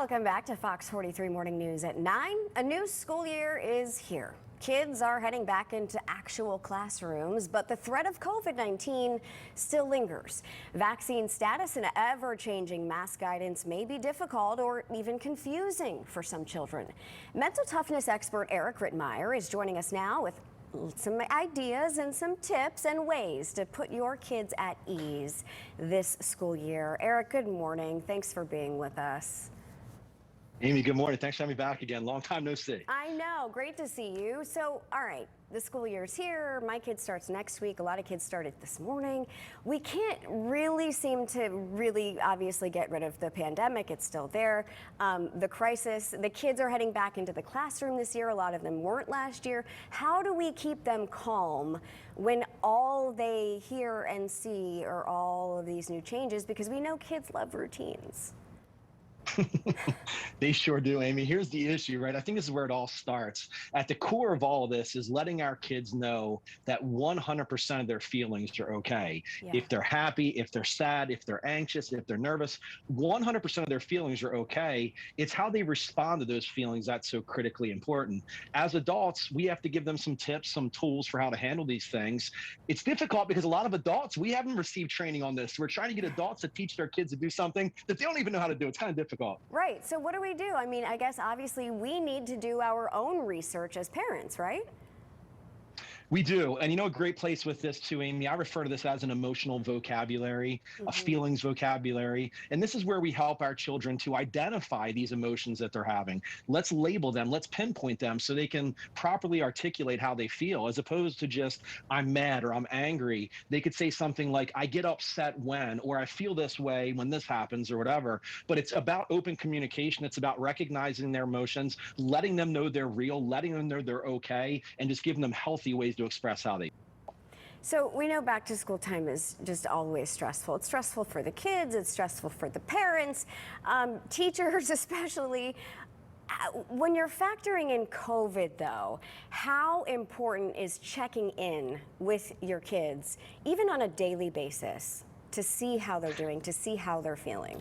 Welcome back to Fox 43 Morning News at 9. A new school year is here. Kids are heading back into actual classrooms, but the threat of COVID-19 still lingers. Vaccine status and ever-changing mask guidance may be difficult or even confusing for some children. Mental toughness expert Eric Rittmeyer is joining us now with some ideas and some tips and ways to put your kids at ease this school year. Eric, good morning. Thanks for being with us. Amy, good morning. Thanks for having me back again. Long time no see. I know. Great to see you. So, all right, the school year's here. My kid starts next week. A lot of kids started this morning. We can't really seem to obviously get rid of the pandemic. It's still there. The crisis, the kids are heading back into the classroom this year. A lot of them weren't last year. How do we keep them calm when all they hear and see are all of these new changes? Because we know kids love routines. They sure do, Amy. Here's the issue, right? I think this is where it all starts. At the core of all of this is letting our kids know that 100% of their feelings are okay. Yeah. If they're happy, if they're sad, if they're anxious, if they're nervous, 100% of their feelings are okay. It's how they respond to those feelings that's so critically important. As adults, we have to give them some tips, some tools for how to handle these things. It's difficult because a lot of adults, we haven't received training on this. We're trying to get adults to teach their kids to do something that they don't even know how to do. It's kind of difficult. Right. So what do we do? I mean, I guess obviously we need to do our own research as parents, right? We do. And you know, a great place with this too, Amy, I refer to this as an emotional vocabulary, a feelings vocabulary. And this is where we help our children to identify these emotions that they're having. Let's label them, let's pinpoint them so they can properly articulate how they feel, as opposed to just, I'm mad or I'm angry. They could say something like, I get upset when, or I feel this way when this happens, or whatever. But it's about open communication. It's about recognizing their emotions, letting them know they're real, letting them know they're okay, and just giving them healthy ways to express how they. So we know back to school time is just always stressful. It's stressful for the kids, it's stressful for the parents, teachers especially. When you're factoring in COVID though, how important is checking in with your kids, even on a daily basis, to see how they're doing, to see how they're feeling?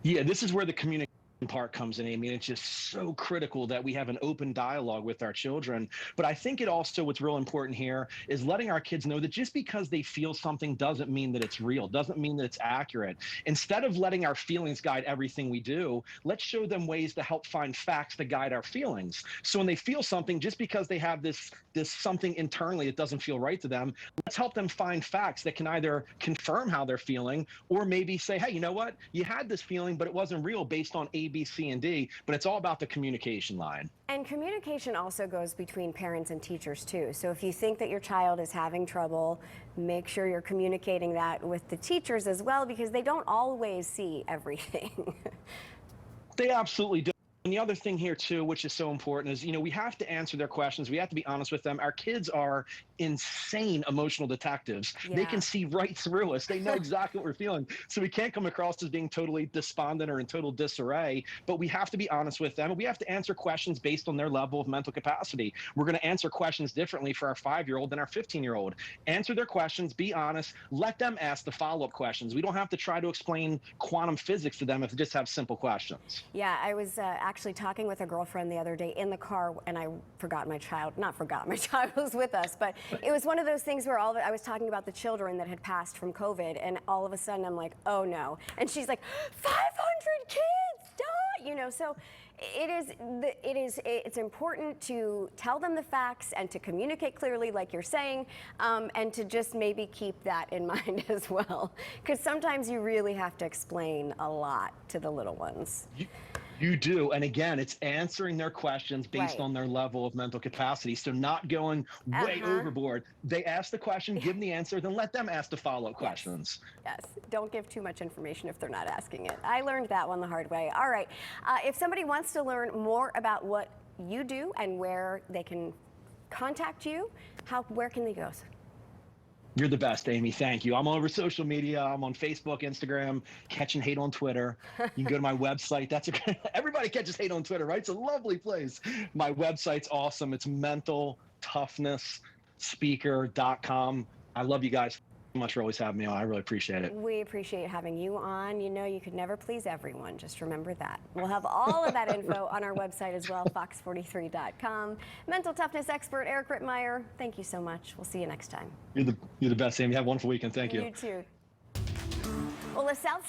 Yeah, this is where the communication part comes in, Amy, and it's just so critical that we have an open dialogue with our children. But I think it also, what's real important here is letting our kids know that just because they feel something doesn't mean that it's real, doesn't mean that it's accurate. Instead of letting our feelings guide everything we do, let's show them ways to help find facts to guide our feelings. So when they feel something, just because they have this something internally that doesn't feel right to them, let's help them find facts that can either confirm how they're feeling or maybe say, hey, you know what? You had this feeling, but it wasn't real based on A, B, C, and D, but it's all about the communication line. And communication also goes between parents and teachers too. So if you think that your child is having trouble, make sure you're communicating that with the teachers as well, because they don't always see everything. They absolutely do. And the other thing here too, which is so important, is, you know, we have to answer their questions. We have to be honest with them. Our kids are insane emotional detectives. Yeah. They can see right through us. They know exactly what we're feeling. So we can't come across as being totally despondent or in total disarray, but we have to be honest with them. And we have to answer questions based on their level of mental capacity. We're going to answer questions differently for our 5-year-old than our 15-year-old. Answer their questions, be honest, let them ask the follow-up questions. We don't have to try to explain quantum physics to them if they just have simple questions. Yeah, I was actually talking with a girlfriend the other day in the car, and I forgot my child, not forgot, my child was with us, but it was one of those things where I was talking about the children that had passed from COVID, and all of a sudden I'm like, oh no. And she's like, 500 kids died, you know, so it's important to tell them the facts and to communicate clearly, like you're saying, and to just maybe keep that in mind as well, because sometimes you really have to explain a lot to the little ones. You do. And again, it's answering their questions based on their level of mental capacity. So not going way overboard. They ask the question, give them the answer, then let them ask the follow-up questions. Yes. Don't give too much information if they're not asking it. I learned that one the hard way. All right. If somebody wants to learn more about what you do and where they can contact you, where can they go? You're the best, Amy. Thank you. I'm all over social media. I'm on Facebook, Instagram, Catching Hate on Twitter. You can go to my website. Everybody catches hate on Twitter, right? It's a lovely place. My website's awesome. It's mentaltoughnesspeaker.com. I love you guys. much for always having me on. I really appreciate it. We appreciate having you on. You know, you could never please everyone. Just remember that. We'll have all of that info on our website as well, fox43.com. Mental toughness expert Eric Rittmeyer, thank you so much. We'll see you next time. You're the best, Sam. You have a wonderful weekend. Thank you. You too. Well, the South